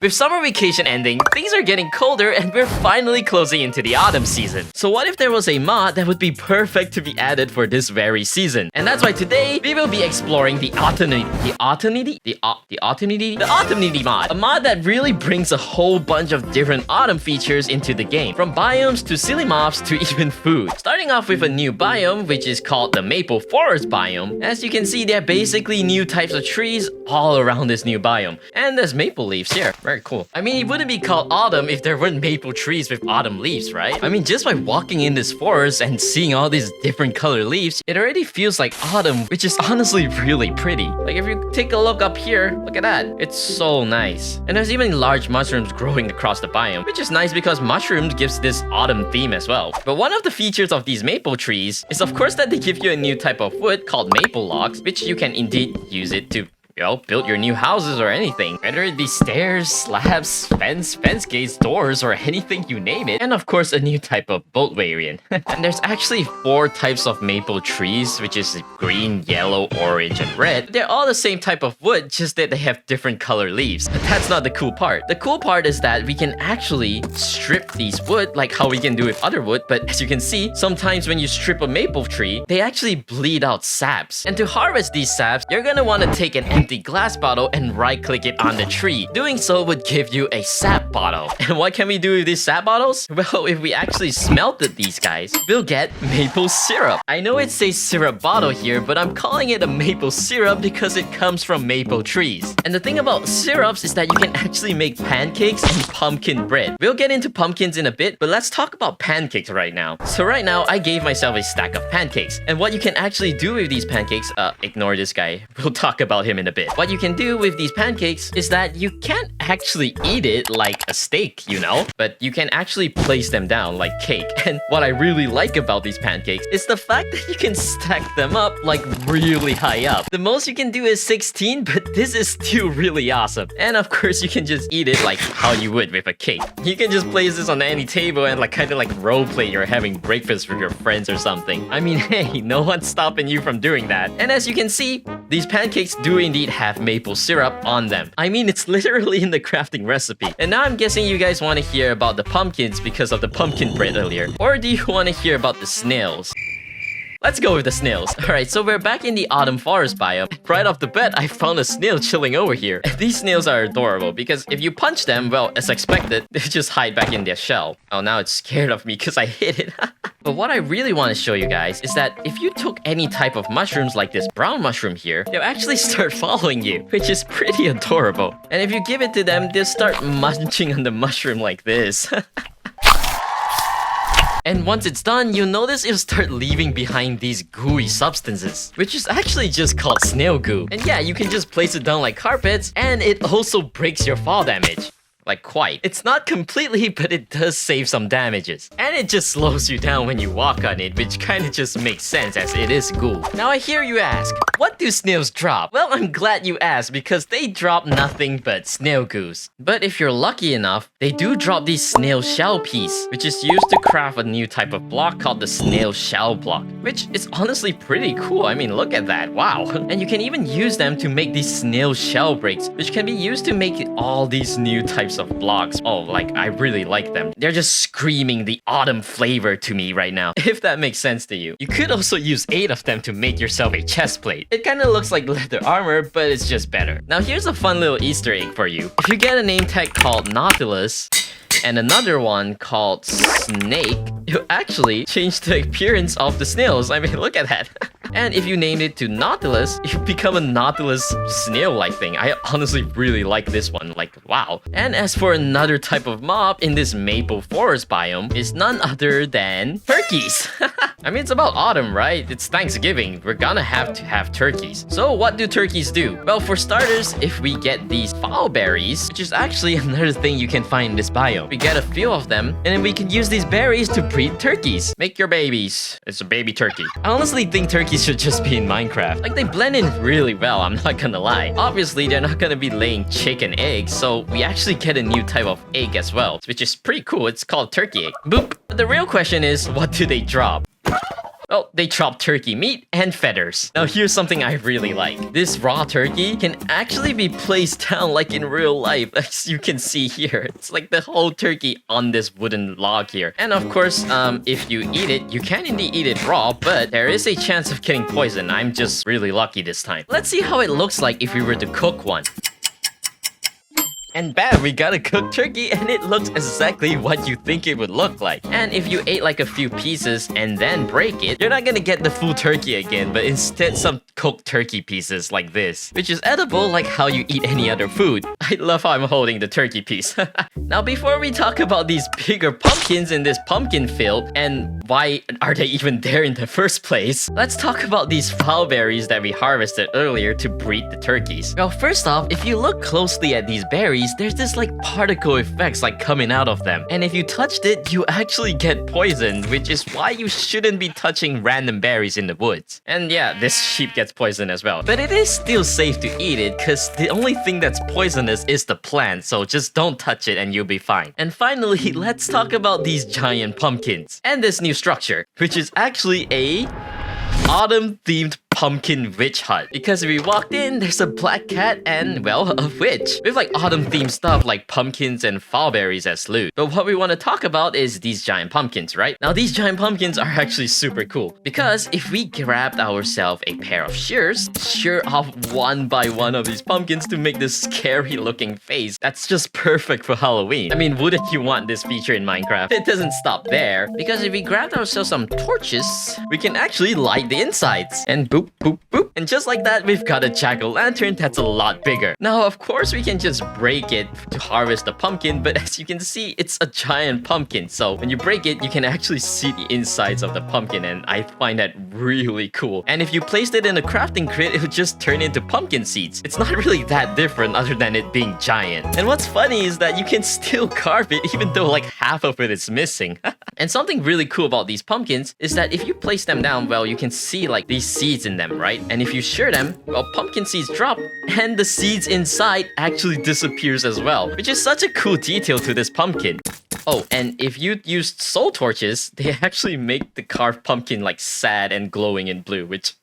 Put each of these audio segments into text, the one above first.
With summer vacation ending, things are getting colder and we're finally closing into the autumn season. So what if there was a mod that would be perfect to be added for this very season? And that's why today we will be exploring the Autumnity mod. A mod that really brings a whole bunch of different autumn features into the game. From biomes to silly mobs to even food. Starting off with a new biome which is called the Maple Forest biome. As you can see, there are basically new types of trees all around this new biome. And there's maple leaves here. Very cool. I mean, it wouldn't be called autumn if there weren't maple trees with autumn leaves, right? I mean, just by walking in this forest and seeing all these different color leaves, it already feels like autumn, which is honestly really pretty. Like if you take a look up here, look at that. It's so nice. And there's even large mushrooms growing across the biome, which is nice because mushrooms gives this autumn theme as well. But one of the features of these maple trees is of course that they give you a new type of wood called maple logs, which you can indeed use it to build your new houses or anything. Whether it be stairs, slabs, fence gates, doors, or anything, you name it. And of course, a new type of boat variant. And there's actually 4 types of maple trees, which is green, yellow, orange, and red. They're all the same type of wood, just that they have different color leaves. But that's not the cool part. The cool part is that we can actually strip these wood, like how we can do with other wood. But as you can see, sometimes when you strip a maple tree, they actually bleed out saps. And to harvest these saps, you're gonna want to take an empty glass bottle and right-click it on the tree. Doing so would give you a sap bottle. And what can we do with these sap bottles? Well, if we actually smelted these guys, we'll get maple syrup. I know it says syrup bottle here, but I'm calling it a maple syrup because it comes from maple trees. And the thing about syrups is that you can actually make pancakes and pumpkin bread. We'll get into pumpkins in a bit, but let's talk about pancakes right now. So right now, I gave myself a stack of pancakes. And what you can actually do with these pancakes, ignore this guy. We'll talk about him in a bit. What you can do with these pancakes is that you can't actually eat it like a steak, you know? But you can actually place them down like cake. And what I really like about these pancakes is the fact that you can stack them up like really high up. The most you can do is 16, but this is still really awesome. And of course, you can just eat it like how you would with a cake. You can just place this on any table and kind of role play you're having breakfast with your friends or something. I mean, hey, no one's stopping you from doing that. And as you can see, these pancakes do indeed have maple syrup on them. I mean, it's literally in the crafting recipe. And now I'm guessing you guys want to hear about the pumpkins because of the pumpkin bread earlier. Or do you want to hear about the snails? Let's go with the snails. Alright, so we're back in the autumn forest biome. Right off the bat, I found a snail chilling over here. And these snails are adorable because if you punch them, well, as expected, they just hide back in their shell. Oh, now it's scared of me because I hit it. But what I really want to show you guys is that if you took any type of mushrooms like this brown mushroom here, they'll actually start following you, which is pretty adorable. And if you give it to them, they'll start munching on the mushroom like this. And once it's done, you'll notice it'll start leaving behind these gooey substances, which is actually just called snail goo. And yeah, you can just place it down like carpets, and it also breaks your fall damage. Like quite. It's not completely, but it does save some damages. And it just slows you down when you walk on it, which kind of just makes sense as it is goo. Now I hear you ask, what do snails drop? Well, I'm glad you asked because they drop nothing but snail goos. But if you're lucky enough, they do drop these snail shell piece, which is used to craft a new type of block called the snail shell block, which is honestly pretty cool. I mean, look at that. Wow. And you can even use them to make these snail shell bricks, which can be used to make all these new types of blocks. Oh, I really like them. They're just screaming the autumn flavor to me right now, if that makes sense to you. You could also use 8 of them to make yourself a chest plate. It kind of looks like leather armor, but it's just better. Now here's a fun little Easter egg for you. If you get a name tag called Nautilus, and another one called Snake, you actually change the appearance of the snails. I mean, look at that. And if you named it to Nautilus, you become a Nautilus snail-like thing. I honestly really like this one. Wow. And as for another type of mob in this maple forest biome, is none other than turkeys. I mean, it's about autumn, right? It's Thanksgiving. We're gonna have to have turkeys. So what do turkeys do? Well, for starters, if we get these fowl berries, which is actually another thing you can find in this biome, we get a few of them, and then we can use these berries to breed turkeys. Make your babies. It's a baby turkey. I honestly think turkeys should just be in Minecraft. They blend in really well, I'm not gonna lie. Obviously, they're not gonna be laying chicken eggs, so we actually get a new type of egg as well, which is pretty cool. It's called turkey egg. Boop. But the real question is, what do they drop? Well, they chop turkey meat and feathers. Now here's something I really like. This raw turkey can actually be placed down like in real life, as you can see here. It's like the whole turkey on this wooden log here. And of course, if you eat it, you can indeed eat it raw, but there is a chance of getting poisoned. I'm just really lucky this time. Let's see how it looks like if we were to cook one. And bam, we got a cooked turkey and it looks exactly what you think it would look like. And if you ate like a few pieces and then break it, you're not gonna get the full turkey again, but instead some cooked turkey pieces like this, which is edible like how you eat any other food. I love how I'm holding the turkey piece. Now before we talk about these bigger pumpkins in this pumpkin field and why are they even there in the first place, let's talk about these foul berries that we harvested earlier to breed the turkeys. Well, first off, if you look closely at these berries, there's this like particle effects like coming out of them. And if you touched it, you actually get poisoned, which is why you shouldn't be touching random berries in the woods. And yeah, this sheep gets poisoned as well. But it is still safe to eat it because the only thing that's poisonous is the plant, so just don't touch it and you'll be fine. And finally, let's talk about these giant pumpkins and this new structure, which is actually a autumn-themed pumpkin witch hut. Because if we walked in, there's a black cat and, well, a witch. With like autumn-themed stuff like pumpkins and fall berries as loot. But what we want to talk about is these giant pumpkins, right? Now, these giant pumpkins are actually super cool. Because if we grabbed ourselves a pair of shears, shear off one by one of these pumpkins to make this scary looking face, that's just perfect for Halloween. I mean, wouldn't you want this feature in Minecraft? It doesn't stop there. Because if we grabbed ourselves some torches, we can actually light the insides. And boop, boop, boop. And just like that, we've got a jack-o'-lantern that's a lot bigger. Now, of course, we can just break it to harvest the pumpkin, but as you can see, it's a giant pumpkin. So when you break it, you can actually see the insides of the pumpkin, and I find that really cool. And if you placed it in a crafting kit, it would just turn into pumpkin seeds. It's not really that different other than it being giant. And what's funny is that you can still carve it even though like half of it is missing. And something really cool about these pumpkins is that if you place them down, well, you can see like these seeds in them, right? And if you shear them, well, pumpkin seeds drop and the seeds inside actually disappears as well, which is such a cool detail to this pumpkin. Oh, and if you used soul torches, they actually make the carved pumpkin like sad and glowing in blue, which...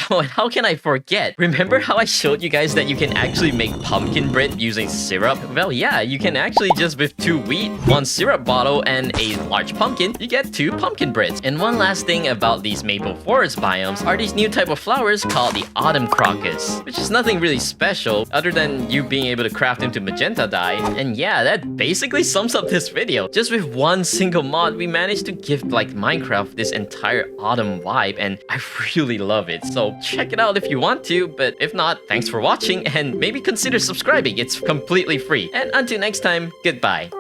Oh, and how can I forget? Remember how I showed you guys that you can actually make pumpkin bread using syrup? Well, yeah, you can actually just with 2 wheat, 1 syrup bottle, and a large pumpkin, you get 2 pumpkin breads. And one last thing about these maple forest biomes are these new type of flowers called the autumn crocus, which is nothing really special other than you being able to craft into magenta dye. And yeah, that basically sums up this video. Just with one single mod, we managed to give like Minecraft this entire autumn vibe, and I really love it. So check it out if you want to, but if not, thanks for watching and maybe consider subscribing. It's completely free. And until next time, goodbye.